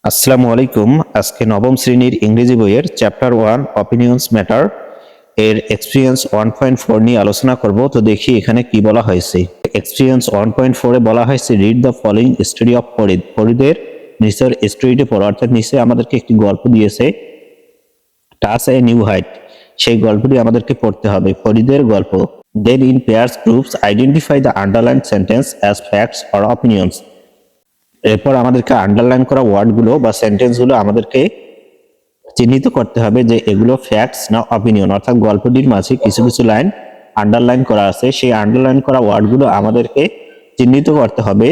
আসসালামু আলাইকুম। আজকে নবম শ্রেণীর ইংরেজি বইয়ের চ্যাপ্টার 1 অপিনিয়ন্স ম্যাটার এর এক্সপিরিয়েন্স 1.4 নিয়ে আলোচনা করব। তো দেখি এখানে কি বলা হয়েছে। এক্সপিরিয়েন্স 1.4 এ বলা হয়েছে read the following story of Farid. ফরিদের নিচের স্টোরিটি পড়ো, অর্থাৎ নিচে আমাদেরকে একটি গল্প দিয়েছে টাচ এ নিউ হাইট, সেই গল্পটি আমাদেরকে পড়তে হবে, ফরিদের গল্প। Then in pairs groups identify the underline sentence as facts or opinions. এরপর আমাদেরকে আন্ডারলাইন করা ওয়ার্ডগুলো বা সেন্টেন্সগুলো আমাদেরকে চিহ্নিত করতে হবে যে এগুলো ফ্যাক্টস না অপিনিয়ন, অর্থাৎ গল্পটির মাঝে কিছু কিছু লাইন আন্ডারলাইন করা আছে, সেই আন্ডারলাইন করা ওয়ার্ডগুলো আমাদেরকে চিহ্নিত করতে হবে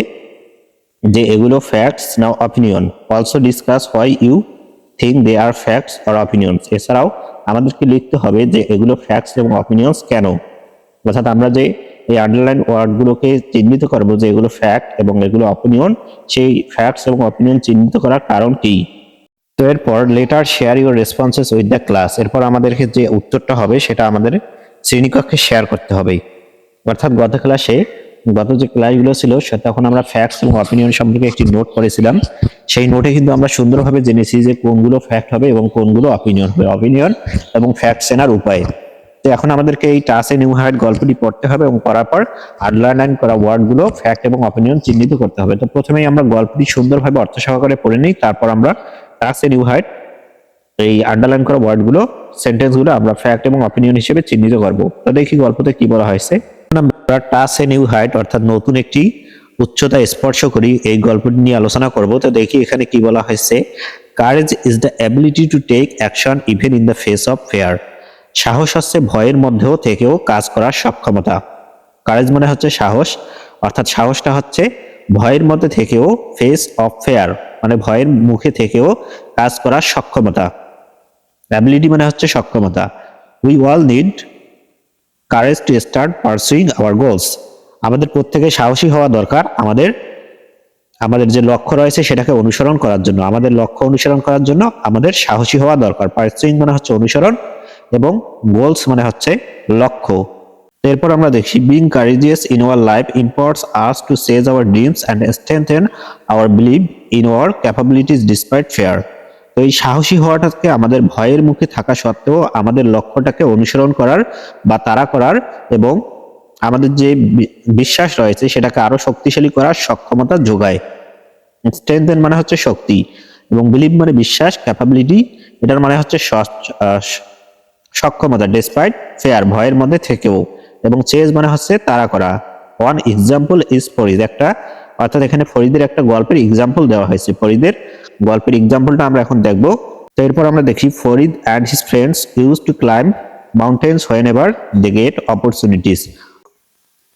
যে এগুলো ফ্যাক্টস না opinion. Also discuss why you think they are facts or opinions. এছাড়াও আমাদেরকে লিখতে হবে যে এগুলো ফ্যাক্টস এবং অপিনিয়ন্স কেন, অর্থাৎ আমরা যে এই আন্ডারলাইন ওয়ার্ডগুলোকে চিহ্নিত করবো যে এগুলো ফ্যাক্ট এবং এগুলো অপিনিয়ন, সেই ফ্যাক্টস এবং অপিনিয়ন চিহ্নিত করার কারণ কি। তো এরপর letter share your responses with the class. এরপর আমাদেরকে যে উত্তরটা হবে সেটা আমাদের শ্রেণীকক্ষে শেয়ার করতে হবে। অর্থাৎ গত যে ক্লাসগুলো ছিল তখন আমরা ফ্যাক্টস এবং অপিনিয়ন সম্পর্কে একটি নোট করেছিলাম। সেই নোটে কিন্তু আমরা সুন্দরভাবে জেনেছি যে কোনগুলো ফ্যাক্ট হবে এবং কোনগুলো অপিনিয়ন হবে, অপিনিয়ন এবং ফ্যাক্ট চেনার উপায়। তো এখন আমাদেরকে এই টাচ এ নিউ হাইট গল্পটি পড়তে হবে এবং পড়ার পর আন্ডারলাইন করা ওয়ার্ডগুলো ফ্যাক্ট এবং অপিনিয়ন চিহ্নিত করতে হবে। তো প্রথমেই আমরা গল্পটি সুন্দরভাবে অর্থ সহকারে পড়ে নিই, তারপর আমরা টাচ এ নিউ হাইট এই আন্ডারলাইন করা ওয়ার্ডগুলো সেন্টেন্সগুলো আমরা ফ্যাক্ট এবং অপিনিয়ন হিসেবে চিহ্নিত করব। তো দেখি গল্পতে কি বলা হয়েছে। আমরা টাচ এ নিউ হাইট অর্থাৎ নতুন একটি উচ্চতা স্পর্শ করি এই গল্পটি নিয়ে আলোচনা করব। তো দেখি এখানে কি বলা হয়েছে। Courage is the ability to take action even in the face of fear. সাহস হচ্ছে ভয়ের মধ্যেও থেকেও কাজ করার সক্ষমতা। কারেজ মানে হচ্ছে সাহস, অর্থাৎ সাহসটা হচ্ছে ভয়ের মধ্যে থেকেও ফেস অফ ফেয়ার মানে ভয়ের মুখে থেকেও কাজ করার সক্ষমতা। অ্যাবিলিটি মানে হচ্ছে সক্ষমতা। We all need courage to start pursuing our goals. আমাদের প্রত্যেকে সাহসী হওয়া দরকার আমাদের যে লক্ষ্য রয়েছে সেটাকে অনুসরণ করার জন্য। আমাদের লক্ষ্য অনুসরণ করার জন্য আমাদের সাহসী হওয়া দরকার। পারসুইং মানে হচ্ছে অনুসরণ এবং গোলস মানে হচ্ছে লক্ষ্য। এরপর আমরা দেখি being courageous in our life imports us to sage our dreams and strengthen our believe in our capabilities despite fear. তো এই সাহসী হওয়াটাকে আমাদের ভয়ের মুখে থাকা সত্ত্বেও আমাদের লক্ষ্যটাকে অনুসরণ করার বা তাড়া করার এবং আমাদের যে বিশ্বাস রয়েছে সেটাকে আরো শক্তিশালী করার সক্ষমতা যোগায়। স্ট্রেংথেন মানে হচ্ছে শক্তি এবং বিলিভ মানে বিশ্বাস, ক্যাপাবিলিটি এটার মানে হচ্ছে সক্ষমতা, ডিসপাইট ফেয়ার ভয়ের মধ্যে থেকেও, এবং চেজ মানে হচ্ছে তাড়া করা। ওয়ান এক্সাম্পল ইজ ফরিদ, একটা অর্থাৎ এখানে ফরিদের একটা গল্পের এক্সাম্পল দেওয়া হয়েছে। ফরিদের গল্পের এক্সাম্পলটা আমরা এখন দেখব। তো এরপর আমরা দেখি Farid and his friends use to climb mountains whenever they get opportunities.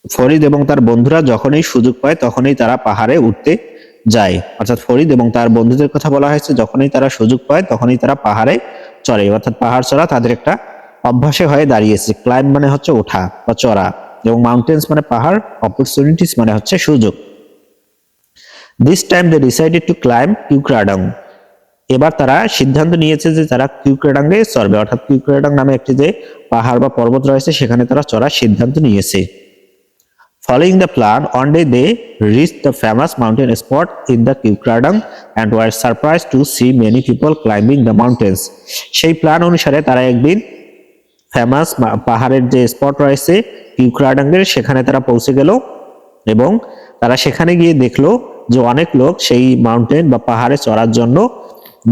Farid এবং তার বন্ধুরা যখনই সুযোগ পায় তখনই তারা পাহাড়ে উঠতে যায়, অর্থাৎ ফরিদ এবং তার বন্ধুদের কথা বলা হয়েছে। যখনই তারা সুযোগ পায় তখনই তারা পাহাড়ে চড়ে, অর্থাৎ পাহাড় চড়া তাদের একটা অভ্যাসে হয়ে দাঁড়িয়েছে। ক্লাইম্ব মানে হচ্ছে ওঠা বা চড়া এবং মাউন্টেন্স মানে পাহাড়, অপরচুনিটিস মানে হচ্ছে সুযোগ। This time they decided to climb Keokradong. এবার তারা সিদ্ধান্ত নিয়েছে যে তারা কিউক্রাডাঙ্গে চড়বে, অর্থাৎ কিউক্রাডাং নামে একটি যে পাহাড় বা পর্বত রয়েছে সেখানে তারা চড়ার সিদ্ধান্ত নিয়েছে। Following the plan, one day they reached the famous mountain spot in the Kukradang and were surprised to see many people climbing the mountains. সেই প্ল্যান অনুসারে তারা একদিন ফেমাস পাহাড়ের যে স্পট রয়েছে কিউক্রাডাঙ্গের সেখানে তারা পৌঁছে গেল এবং তারা সেখানে গিয়ে দেখলো যে অনেক লোক সেই মাউন্টেন বা পাহাড়ে চড়ার জন্য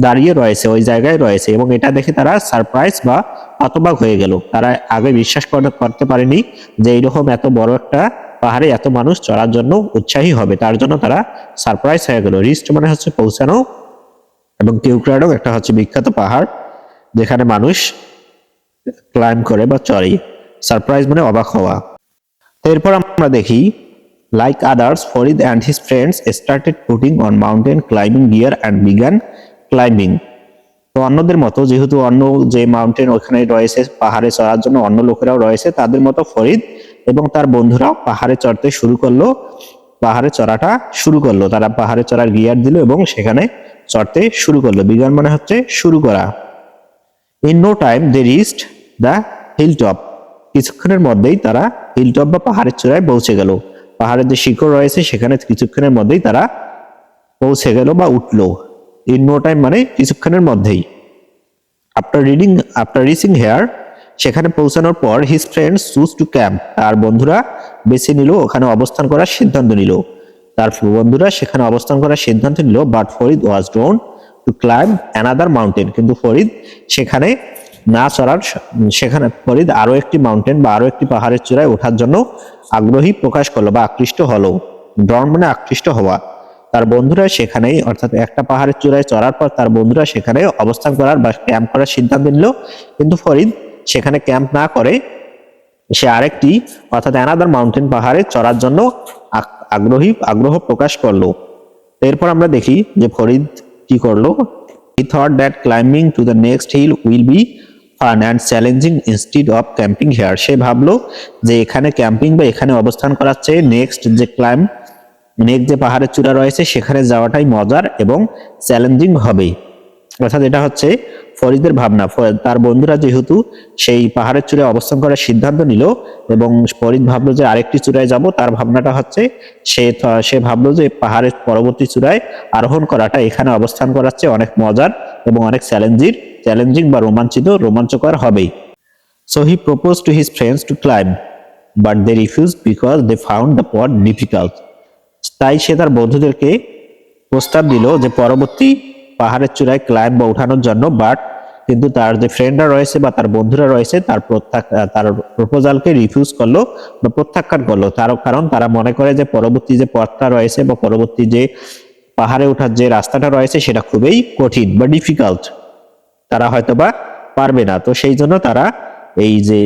দাঁড়িয়ে রয়েছে, ওই জায়গায় রয়েছে, এবং এটা দেখে তারা সারপ্রাইজ বা হতবাক হয়ে গেল। তারা আগে বিশ্বাস করতে পারেনি যে এইরকম এত বড় একটা পাহাড়ে এত মানুষ চড়ার জন্য উৎসাহী হবে, তার জন্য তারা সারপ্রাইজ হয়ে গেল। রিস্ট মানে হচ্ছে পৌঁছানো এবং কিউক্রাডং একটা হচ্ছে বিখ্যাত পাহাড় যেখানে মানুষ ক্লাইম্ব করে বা চড়ে। সারপ্রাইজ মানে অবাক হওয়া। এরপর আমরা দেখি like others Farid and his friends started putting on mountain climbing gear and began climbing. তো অন্যদের মতো, যেহেতু অন্য যে মাউন্টেন ওখানে রয়েছে পাহাড়ে চড়ার জন্য অন্য লোকেরাও রয়েছে, তাদের মতো ফরিদ এবং তার বন্ধুরাও পাহাড়ে চড়তে শুরু করলো, পাহাড়ে চড়াটা শুরু করলো। তারা পাহাড়ে চড়ার গিয়ার দিল এবং সেখানে চড়তে শুরু করলো। বিগান মানে হচ্ছে শুরু করা। In no time they reached the hill top. কিছুক্ষণের মধ্যেই তারা হিল টপ বা পাহাড়ের চূড়ায় পৌঁছে গেল। পাহাড়ের যে শিখর রয়েছে সেখানে কিছুক্ষণের মধ্যেই তারা পৌঁছে গেল বা উঠলো। ইন নো টাইম মানে কিছুক্ষণের মধ্যেই। আফটার রিচিং হেয়ার, সেখানে পৌঁছানোর পর his friends choose to camp, তার বন্ধুরা বেছে নিল, ওখানে অবস্থান করার সিদ্ধান্ত নিল। তার বন্ধুরা সেখানে অবস্থান করার সিদ্ধান্ত নিল। But Farid was drone to climb another mountain, কিন্তু ফরিদ সেখানে না চড়ার, সেখানে ফরিদ আরো একটি মাউন্টেন বা আরো একটি পাহাড়ের চূড়ায় ওঠার জন্য আগ্রহী প্রকাশ করলো বা আকৃষ্ট হলো। ড্রন মানে আকৃষ্ট হওয়া। তার বন্ধুরা সেখানেই, অর্থাৎ একটা পাহাড়ের চূড়ায় চড়ার পর তার বন্ধুরা সেখানে অবস্থান করার বা ক্যাম্প করার সিদ্ধান্ত নিল, কিন্তু ফরিদ সেখানে ক্যাম্প না করে সে আরেকটি, অর্থাৎ অ্যানাদার মাউন্টেন পাহাড়ে চড়ার জন্য আগ্রহ প্রকাশ করলো। এরপর আমরা দেখি যে ফরিদ কি করলো। He thought that climbing to the next hill will be fun and challenging instead of camping here. সে ভাবলো যে এখানে ক্যাম্পিং বা এখানে অবস্থান করার চেয়ে নেক্সট যে পাহাড়ের চূড়া রয়েছে সেখানে যাওয়াটাই মজার এবং চ্যালেঞ্জিং হবে। অর্থাৎ এটা হচ্ছে ফরিদের ভাবনা। তার বন্ধুরা যেহেতু সেই পাহাড়ের চূড়ায় অবস্থান করার সিদ্ধান্ত নিল এবং ফরিদ ভাবলো যে আরেকটি চূড়ায় যাব, তার ভাবনাটা হচ্ছে সে ভাবলো যে পাহাড়ের পরবর্তী চূড়ায় আরোহণ করাটা এখানে অবস্থান করার চেয়ে অনেক মজার এবং অনেক চ্যালেঞ্জিং বা রোমাঞ্চকর হবে। So he proposed to his friends to climb, but they refused because they found the path difficult. তাই সে তার বন্ধুদেরকে প্রস্তাব দিল যে পরবর্তী পাহাড়ের চূড়ায় ক্লাইম্ব বা উঠানোর জন্য, বাট কিন্তু তার যে ফ্রেন্ডরা রয়েছে বা তার বন্ধুরা রয়েছে তার প্রপোজালকে রিফিউজ করলো বা প্রত্যাখ্যান করলো। কারণ তারা মনে করে যে পরবর্তী যে পথটা রয়েছে বা পরবর্তী যে পাহাড়ে ওঠার যে রাস্তাটা রয়েছে সেটা খুবই কঠিন বা ডিফিকাল্ট, তারা হয়তোবা পারবে না। তো সেই জন্য তারা এই যে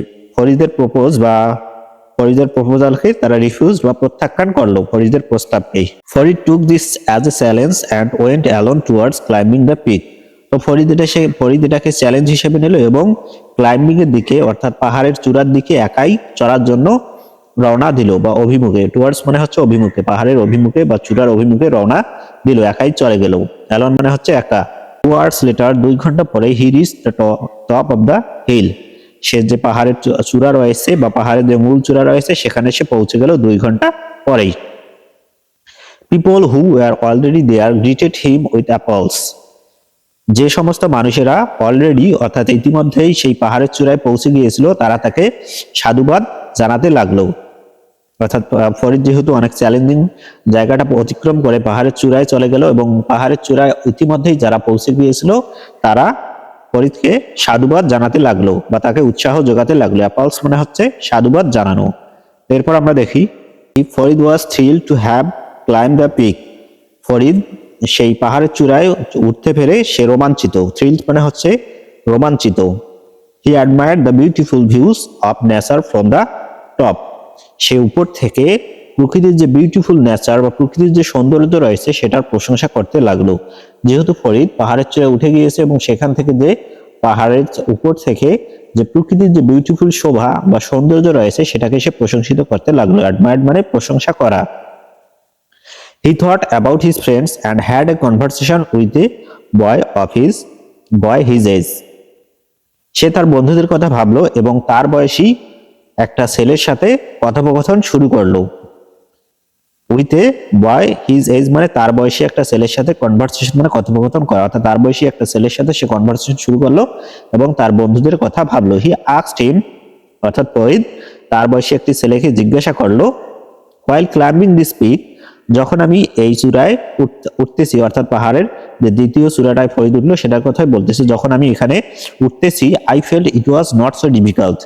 ফরিদের প্রপোজালকে তারা রিফিউজ বা প্রত্যাখ্যান করলো, ফরিদের প্রস্তাবকে। Farid took this as a challenge and went alone towards climbing the peak. তো ফরিদ এটাকে চ্যালেঞ্জ হিসেবে নিল এবং ক্লাইম্বিং এর দিকে, অর্থাৎ পাহাড়ের চূড়ার দিকে একাই চড়ার জন্য রওনা দিল বা অভিমুখে। টুয়ার্ডস মানে হচ্ছে অভিমুখে, পাহাড়ের অভিমুখে বা চূড়ার অভিমুখে রওনা দিল, একাই চলে গেল। অ্যালোন মানে হচ্ছে একা। 2 hours later, 2 ঘন্টা পরে he reach the top of the hill. সে যে পাহাড়ের চূড়া রয়েছে বা পাহাড়ের যে মূল চূড়া রয়েছে সেখানে সে পৌঁছে গেল 2 ঘন্টা পরেই। People who were already there greeted him with apples. যে সমস্ত মানুষেরা অলরেডি, অর্থাৎ ইতিমধ্যেই সেই পাহাড়ের চূড়ায় পৌঁছে গিয়েছিল, তারা তাকে সাধুবাদ জানাতে লাগলো। অর্থাৎ ফরিদ যেহেতু অনেক চ্যালেঞ্জিং জায়গাটা অতিক্রম করে পাহাড়ের চূড়ায় চলে গেল এবং পাহাড়ের চূড়ায় ইতিমধ্যেই যারা পৌঁছে গিয়েছিল তারা ফরিদকে সাধুবাদ জানাতে লাগলো বা তাকে উৎসাহ যোগাতে লাগলো। অ্যাপলস মানে হচ্ছে সাধুবাদ জানানো। এরপর আমরা দেখি Farid was thrilled to have climb the peak. Farid সেই পাহাড়ের চূড়ায় উঠতে পেরে সে রোমাঞ্চিত। থ্রিলড মানে হচ্ছে রোমাঞ্চিত। He admired the beautiful views of nature from the top. সে উপর থেকে প্রকৃতির যে বিউটিফুল নেচার বা প্রকৃতির যে সৌন্দর্য রয়েছে সেটার প্রশংসা করতে লাগলো। যেহেতু ফরিদ পাহাড়ের চূড়ায় উঠে গিয়েছে এবং সেখান থেকে যে পাহাড়ের উপর থেকে যে প্রকৃতির যে বিউটিফুল শোভা বা সৌন্দর্য রয়েছে সেটাকে সে প্রশংসিত করতে লাগলো। অ্যাডমায়ার্ড মানে প্রশংসা করা। He thought about his friends and had a conversation with a boy his age. সে তার বন্ধুদের কথা ভাবলো এবং তার বয়সী একটা ছেলের সাথে কথোপকথন শুরু করলো। With a boy his age মানে তার বয়সী একটা ছেলের সাথে কনভারসেশন মানে কথোপকথন করা, অর্থাৎ তার বয়সী একটা ছেলের সাথে সে কনভারসেশন শুরু করলো এবং তার বন্ধুদের কথা ভাবলো। হি আস্কড হিম, অর্থাৎ ফরিদ তার বয়সী একটি ছেলেকে জিজ্ঞাসা করলো, হোয়াইল ক্লাইম্বিং দিস পিক, যখন আমি এই চূড়ায় উঠতেছি, অর্থাৎ পাহাড়ের যে দ্বিতীয় চূড়াটায় ফরিদ উঠলো সেটার কথাই বলতেছি, যখন আমি এখানে উঠতেছি I felt it was not so difficult.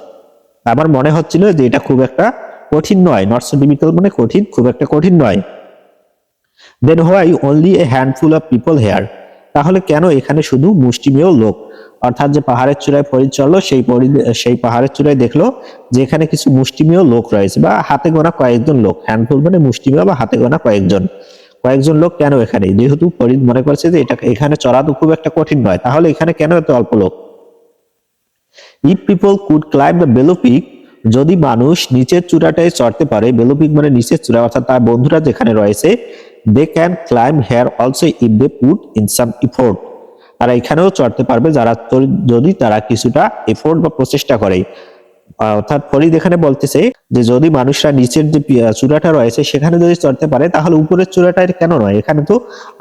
আমার মনে হচ্ছিল যে এটা খুব একটা কঠিন নয়। নট সো ডিফিকাল্ট মানে কঠিন, খুব একটা কঠিন নয়। Then why only a handful of people here, তাহলে কেন এখানে শুধু মুষ্টিমেয় লোক? অর্থাৎ যে পাহাড়ের চূড়ায় ফরিদ চললো সেই পাহাড়ের চূড়ায় দেখলো যে এখানে কিছু মুষ্টিমেয় লোক রয়েছে বা হাতে গোনা কয়েকজন লোক। হ্যান্ডফুল মানে মুষ্টিমেয় বা হাতে গোনা কয়েকজন লোক কেন এখানে? যেহেতু ফরিদ মনে করছে যে এখানে চড়া তো খুব একটা কঠিন নয়, তাহলে এখানে কেন এত অল্প লোক? If people could climb the below peak, যদি মানুষ নিচের চূড়াটায় চড়তে পারে, বেলো পিক মানে নিচের চূড়া, অর্থাৎ তার বন্ধুরা যেখানে রয়েছে, they can climb here also if they put in some effort, তারা এখানেও চড়তে পারবে যদি তারা কিছুটা এফোর্ট বা প্রচেষ্টা করে। অর্থাৎ ফরিদ এখানে বলতেছে যে যদি মানুষরা নিচের যে চূড়াটা রয়েছে সেখানে যদি চড়তে পারে তাহলে উপরের চূড়াটা কেন নয়, এখানে তো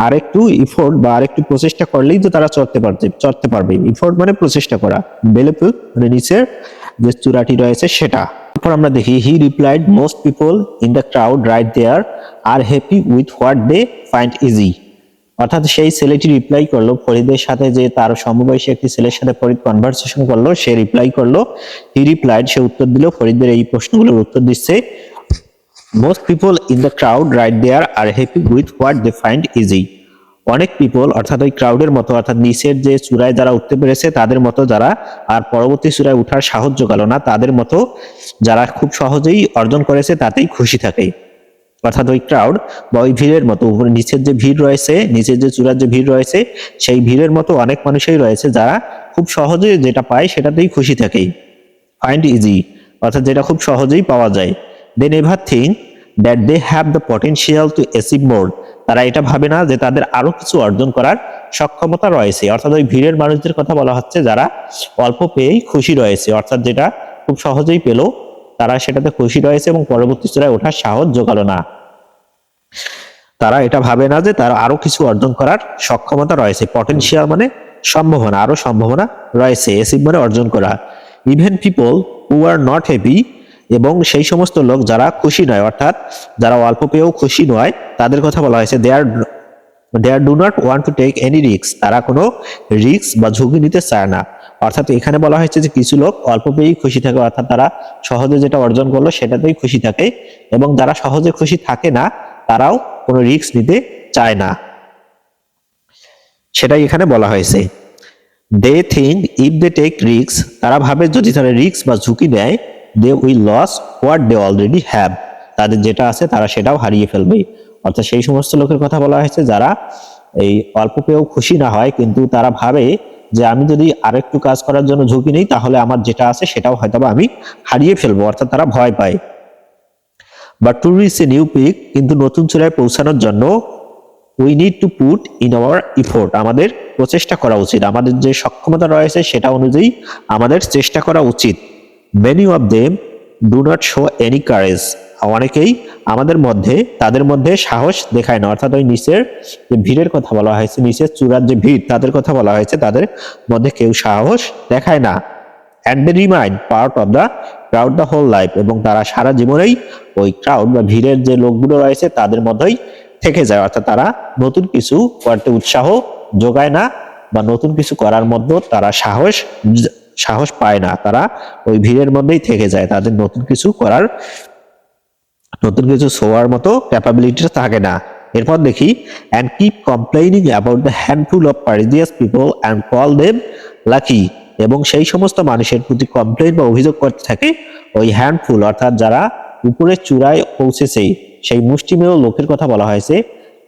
আরেকটু ইফোর্ট বা আরেকটু প্রচেষ্টা করলেই তো তারা চড়তে পারবে। ইফোর্ট মানে প্রচেষ্টা করা, বেলেপু মানে নিচের যে চূড়াটি রয়েছে সেটা। তারপর আমরা দেখি he replied most people in the crowd right there are happy with what they find easy. অর্থাৎ সেই ছেলেটি রিপ্লাই করলো ফরিদের সাথে, যে তার সমবয়সী একটি ছেলের সাথে ফরিদ কনভারসেশন করলো, সে রিপ্লাই করলো, হি রিপ্লাইড সে উত্তর দিল, ফরিদের এই প্রশ্নগুলোর উত্তর দিচ্ছে most people in the crowd right there are happy with what they find easy. অনেক পিপল অর্থাৎ ওই ক্রাউডের মতো, অর্থাৎ নিচের যে চূড়ায় যারা উঠতে পেরেছে তাদের মতো, যারা আর পরবর্তী চূড়ায় উঠার সাহস জোগালো না তাদের মতো, যারা খুব সহজেই অর্জন করেছে তাতেই খুশি থাকে। অর্থাৎ ওই ক্রাউড বা ওই ভিড়ের মতো, উপরে নিচের যে ভিড় রয়েছে, নিচের যে চূড়ার যে ভিড় রয়েছে সেই ভিড়ের মতো অনেক মানুষই রয়েছে যারা খুব সহজে যেটা পায় সেটাতেই খুশি থাকে। ফাইন্ড ইজি অর্থাৎ যেটা খুব সহজেই পাওয়া যায়। They never think that they have the potential to achieve more. তারা এটা ভাবে না যে তাদের আরো কিছু অর্জন করার সক্ষমতা রয়েছে। অর্থাৎ ওই ভিড়ের মানুষদের কথা বলা হচ্ছে যারা অল্প পেয়েই খুশি রয়েছে, অর্থাৎ যেটা খুব সহজেই পেলো তারা সেটাতে খুশি রয়েছে এবং পরবর্তী চূড়ায় ওঠার সাহস জোগালো না। তারা এটা ভাবে না যে তার আরো কিছু অর্জন করার সক্ষমতা রয়েছে। পটেনশিয়াল মানে সম্ভাবনা, আরো সম্ভাবনা রয়েছে, অ্যাচিভ মানে অর্জন করা। Even people who are not happy, এবং সেই সমস্ত লোক যারা খুশি নয়, অর্থাৎ যারা অল্প পেয়েও খুশি নয় তাদের কথা বলা হয়েছে they are do not want to take any risk. তারা কোনো রিস্ক বা ঝুঁকি নিতে চায় না। অর্থাৎ এখানে বলা হয়েছে যে কিছু লোক অল্প পেয়েই খুশি থাকে, অর্থাৎ তারা সহজে যেটা অর্জন করলো সেটাতেই খুশি থাকে, এবং যারা সহজে খুশি থাকে না তারাও কোনো রিস্ক নিতে চায় না, সেটাই এখানে বলা হয়েছে। They think if they take risk, তারা ভাবে যদি তারা রিস্ক বা ঝুঁকি নেয়, they will lose what they already have, তাদের যেটা আছে তারা সেটাও হারিয়ে ফেলবে। অর্থাৎ সেই সমস্ত লোকের কথা বলা হয়েছে যারা এই অল্প পেয়েও খুশি না হয়, কিন্তু তারা ভাবে যে আমি যদি আরেকটু কাজ করার জন্য ঝুঁকি নেই তাহলে আমার যেটা আছে সেটাও হয়তো আমি হারিয়ে ফেলবো, অর্থাৎ তারা ভয় পায়। But to reach a new peak, কিন্তু নতুন চূড়ায় পৌঁছানোর জন্য we need to put in our effort, আমাদের প্রচেষ্টা করা উচিত, আমাদের যে সক্ষমতা রয়েছে সেটা অনুযায়ী আমাদের চেষ্টা করা উচিত। Many of them do not show any courage, অনেকেই তাদের মধ্যে সাহস দেখায় না। অর্থাৎ ওই নিচের যে ভিড়ের কথা বলা হয়েছে, নিচের চূড়ার যে ভিড় তাদের কথা বলা হয়েছে, তাদের মধ্যে কেউ সাহস দেখায় না। And they remind part of the crowd the whole life, এবং তারা সারা জীবনেই ওই ক্রাউড বা ভিড়ের যে লোকগুলো রয়েছে তাদের মধ্যেই থেকে যায়। অর্থাৎ তারা নতুন কিছু করতে উৎসাহ যোগায় না বা নতুন কিছু করার মধ্যে তারা সাহস পায় না, তারা ওই ভিড়ের মধ্যেই থেকে যায়, তাদের নতুন কিছু ছোঁয়ার মতো ক্যাপাবিলিটিটা থাকে না। এরপর দেখি and keep complaining about the handful of prestigious people and call them lucky, এবং সেই সমস্ত মানুষের প্রতি কমপ্লেইন বা অভিযোগ করতে থাকে ওই হ্যান্ডফুল, অর্থাৎ যারা উপরের চূড়ায় পৌঁছেছে সেই মুষ্টিমেয় লোকের কথা বলা হয়েছে।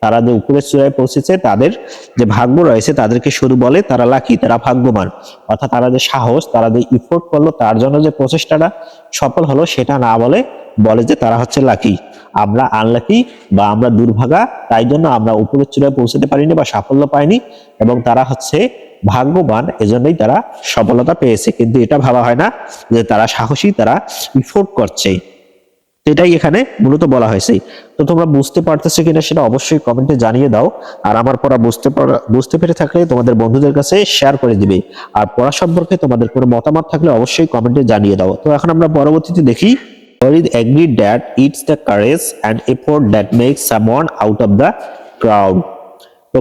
তারা যে উপরের চূড়ায় পৌঁছেছে তাদের যে ভাগ্য রয়েছে তাদেরকে শুধু বলে তারা লাকি, তারা ভাগ্যবান। অর্থাৎ তারা যে সাহস, তারা যে ইফোর্ট করলো তার জন্য যে প্রচেষ্টাটা সফল হলো সেটা না বলে যে তারা হচ্ছে লাকি। আমরা আনলাকি বা আমরা দুর্ভাগা, তাই জন্য আমরা উপরের চূড়ায় পৌঁছতে পারিনি বা সাফল্য পাইনি, এবং তারা হচ্ছে ভাগ্যবান, এজন্যই তারা সফলতা পেয়েছে। কিন্তু এটা ভাবা হয় না যে তারা সাহসী, তারা ইফোর্ট করছে। এটাই এখানে মূলত বলা হয়েছে। তো তোমরা বুঝতে পারতেছো কিনা সেটা অবশ্যই কমেন্টে জানিয়ে দাও। আর আমার পড়া বুঝতে পেরে থাকলে তোমাদের বন্ধুদের কাছে শেয়ার করে দিবে। আর পড়া সম্পর্কে তোমাদের কোনো মতামত থাকলে অবশ্যই কমেন্টে জানিয়ে দাও। তো এখন আমরা পরবর্তীতে দেখি Farid agreed that it's the courage and effort that makes someone out of the crowd. তো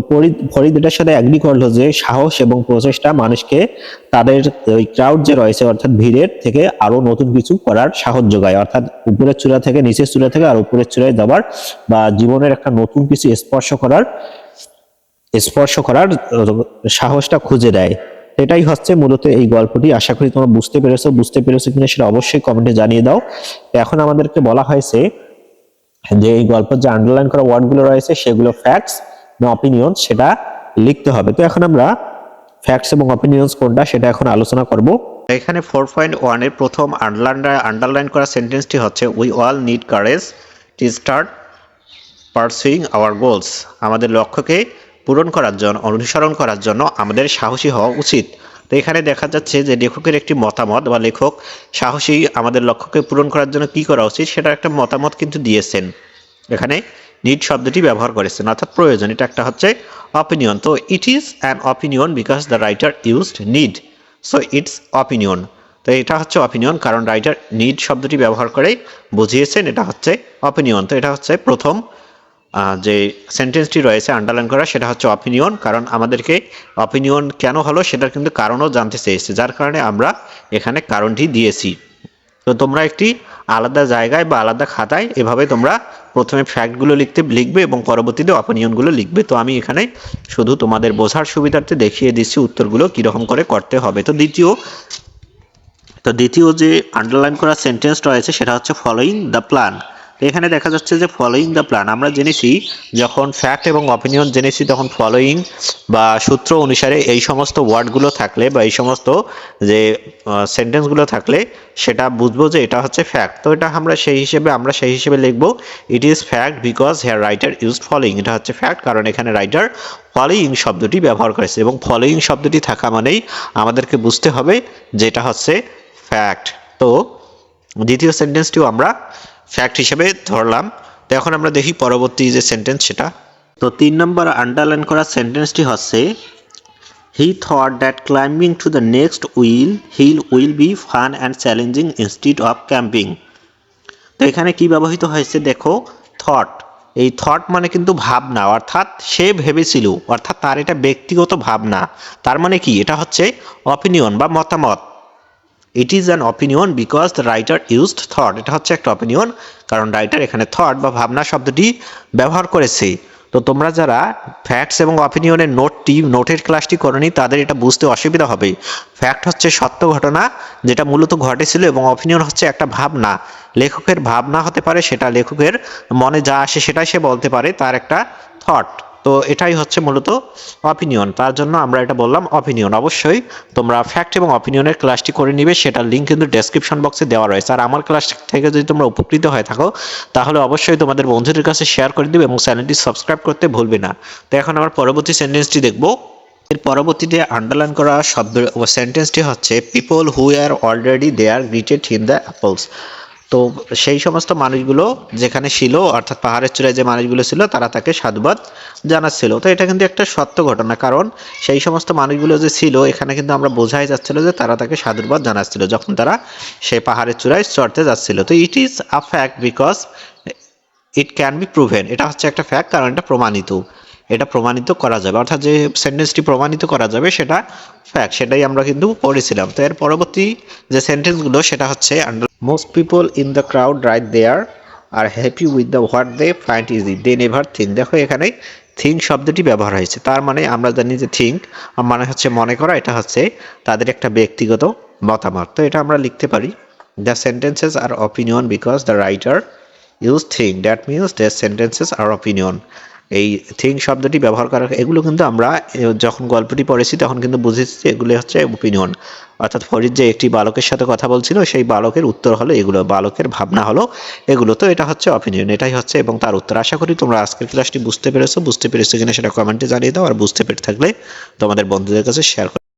ফরিদ এটার সাথে এগ্রি করলো যে সাহস এবং প্রচেষ্টা মানুষকে তাদের ওই ক্রাউড যে রয়েছে অর্থাৎ ভিড়ের থেকে আরো নতুন কিছু করার সাহস যোগায়। অর্থাৎ উপরের চূড়া থেকে নিচের চূড়া থেকে আর উপরের চূড়ায় যাবার বা জীবনের একটা নতুন কিছু স্পর্শ করার সাহসটা খুঁজে দেয়। এটাই হচ্ছে মূলত এই গল্পটি। আশা করি তোমরা বুঝতে পেরেছো কিনা সেটা অবশ্যই কমেন্টে জানিয়ে দাও। এখন আমাদেরকে বলা হয়েছে যে এই গল্পের যে আন্ডারলাইন করা ওয়ার্ডগুলো রয়েছে সেগুলো ফ্যাক্টস না অপিনিয়ন সেটা লিখতে হবে। তো এখন আমরা ফ্যাক্টস এবং অপিনিয়ন্স কোনটা সেটা এখন আলোচনা করব। এখানে 4.1 এর প্রথম আন্ডারলাইন করা সেন্টেন্সটি হচ্ছে we all need courage to start pursuing our goals. আমাদের লক্ষ্যকে অনুসরণ করার জন্য আমাদের সাহসী হওয়া উচিত। তো এখানে দেখা যাচ্ছে যে লেখকের একটি মতামত বা লেখক সাহসী আমাদের লক্ষ্যকে পূরণ করার জন্য কি করা উচিত সেটার একটা মতামত কিন্তু দিয়েছেন। এখানে নিড শব্দটি ব্যবহার করেছেন, অর্থাৎ প্রয়োজন। এটা একটা হচ্ছে অপিনিয়ন। তো it is an opinion because the writer used need, so it's opinion. তো এটা হচ্ছে অপিনিয়ন কারণ রাইটার নিড শব্দটি ব্যবহার করে বুঝিয়েছেন, এটা হচ্ছে অপিনিয়ন। তো এটা হচ্ছে প্রথম যে সেন্টেন্সটি রয়েছে আন্ডারলাইন করা, সেটা হচ্ছে অপিনিয়ন। কারণ আমাদেরকে অপিনিয়ন কেন হলো সেটার কিন্তু কারণও জানতে চেয়েছে, যার কারণে আমরা এখানে কারণটি দিয়েছি। তো তোমরা একটি আলাদা জায়গায় বা আলাদা খাতায় এভাবে তোমরা প্রথমে ফ্যাক্টগুলো লিখবে এবং পরবর্তীতে অপিনিয়নগুলো লিখবে। তো আমি এখানে শুধু তোমাদের বোঝার সুবিধার্থে দেখিয়ে দিচ্ছি উত্তরগুলো কীরকম করে করতে হবে। তো দ্বিতীয় যে আন্ডারলাইন করা সেন্টেন্স রয়েছে সেটা হচ্ছে ফলোয়িং দ্য প্ল্যান। এখানে দেখা যাচ্ছে যে ফলোয়িং দ্য প্ল্যান, আমরা জেনেছি যখন ফ্যাক্ট এবং অপিনিয়ন জেনেছি তখন ফলোয়িং বা সূত্র অনুসারে এই সমস্ত ওয়ার্ডগুলো থাকলে বা এই সমস্ত যে সেন্টেন্সগুলো থাকলে সেটা বুঝবো যে এটা হচ্ছে ফ্যাক্ট। তো এটা আমরা সেই হিসেবে লিখবো it is fact because here writer used following. এটা হচ্ছে ফ্যাক্ট কারণ এখানে রাইটার ফলোয়িং শব্দটি ব্যবহার করেছে এবং ফলোয়িং শব্দটি থাকা মানেই আমাদেরকে বুঝতে হবে যে এটা হচ্ছে ফ্যাক্ট। তো দ্বিতীয় সেন্টেন্সটিও আমরা ফ্যাক্ট হিসেবে ধরলাম। তো এখন আমরা দেখি পরবর্তী যে সেন্টেন্স সেটা। তো 3 নম্বর আন্ডারলাইন করা সেন্টেন্সটি হচ্ছে he thought that climbing to the next hill will be fun and challenging instead of camping. তো এখানে কি ব্যবহৃত হয়েছে দেখো, থট। এই থট মানে কিন্তু ভাবনা, অর্থাৎ সে ভেবেছিল, অর্থাৎ তার এটা ব্যক্তিগত ভাবনা। তার মানে কি, এটা হচ্ছে অপিনিয়ন বা মতামত। It is an opinion because the writer used thought. এটা হচ্ছে একটা অপিনিয়ন কারণ রাইটার এখানে থট বা ভাবনা শব্দটি ব্যবহার করেছে। তো তোমরা যারা ফ্যাক্টস এবং অপিনিয়নের নোটের ক্লাসটি করনি তাদের এটা বুঝতে অসুবিধা হবে। ফ্যাক্ট হচ্ছে সত্য ঘটনা যেটা মূলত ঘটেছিল এবং অপিনিয়ন হচ্ছে একটা ভাবনা, লেখকের ভাবনা হতে পারে, সেটা লেখকের মনে যা আসে সেটাই সে বলতে পারে, তার একটা থট। তো এটাই হচ্ছে মূলত অপিনিয়ন, তার জন্য আমরা এটা বললাম অপিনিয়ন। অবশ্যই তোমরা ফ্যাক্ট এবং অপিনিয়নের ক্লাসটি করে নিবে, সেটার লিঙ্ক কিন্তু ডেসক্রিপশন বক্সে দেওয়া রয়েছে। আর আমার ক্লাস থেকে যদি তোমরা উপকৃত হয়ে থাকো তাহলে অবশ্যই তোমাদের বন্ধুদের কাছে শেয়ার করে দিবে এবং চ্যানেলটি সাবস্ক্রাইব করতে ভুলবে না। তো এখন আমরা পরবর্তী সেন্টেন্সটি দেখব। এর পরবর্তীতে আন্ডারলাইন করা শব্দ সেন্টেন্সটি হচ্ছে people who are already there greeted in the apples. তো সেই সমস্ত মানুষগুলো যেখানে ছিল, অর্থাৎ পাহাড়ের চূড়ায় যে মানুষগুলো ছিল তারা তাকে সাধুবাদ জানাচ্ছিল। তো এটা কিন্তু একটা সত্য ঘটনা, কারণ সেই সমস্ত মানুষগুলো যে ছিল এখানে কিন্তু আমরা বোঝাই যাচ্ছিল যে তারা তাকে সাধুবাদ জানাচ্ছিল যখন তারা সেই পাহাড়ের চূড়ায় চড়তে যাচ্ছিল। তো it is a fact because it can be proven. এটা হচ্ছে একটা ফ্যাক্ট কারণ এটা প্রমাণিত করা যাবে, অর্থাৎ যে সেন্টেন্সটি প্রমাণিত করা যাবে সেটা ফ্যাক্ট, সেটাই আমরা কিন্তু পড়েছিলাম। তো এর পরবর্তী যে সেন্টেন্সগুলো সেটা হচ্ছে most people in the crowd right there are happy with the what they find easy they never think. দেখো এখানে থিঙ্ক শব্দটি ব্যবহার হয়েছে, তার মানে আমরা জানি যে থিঙ্ক মানে হচ্ছে মনে করা, এটা হচ্ছে তাদের একটা ব্যক্তিগত মতামত। তো এটা আমরা লিখতে পারি the sentences are opinion because the writer use think, that means the sentences are opinion. এই থিঙ্ক শব্দটি ব্যবহার করা, এগুলো কিন্তু আমরা যখন গল্পটি পড়েছি তখন কিন্তু বুঝেছি যে এগুলো হচ্ছে অপিনিয়ন। অর্থাৎ ফরিদ যে একটি বালকের সাথে কথা বলছিল সেই বালকের উত্তর হলো এগুলো, বালকের ভাবনা হলো এগুলো। তো এটা হচ্ছে অপিনিয়ন, এটাই হচ্ছে এবং তার উত্তর। আশা করি তোমরা আজকের ক্লাসটি বুঝতে পেরেছো কিনা সেটা কমেন্টে জানিয়ে দাও, আর বুঝতে পেরে থাকলে তোমাদের বন্ধুদের কাছে শেয়ার করো।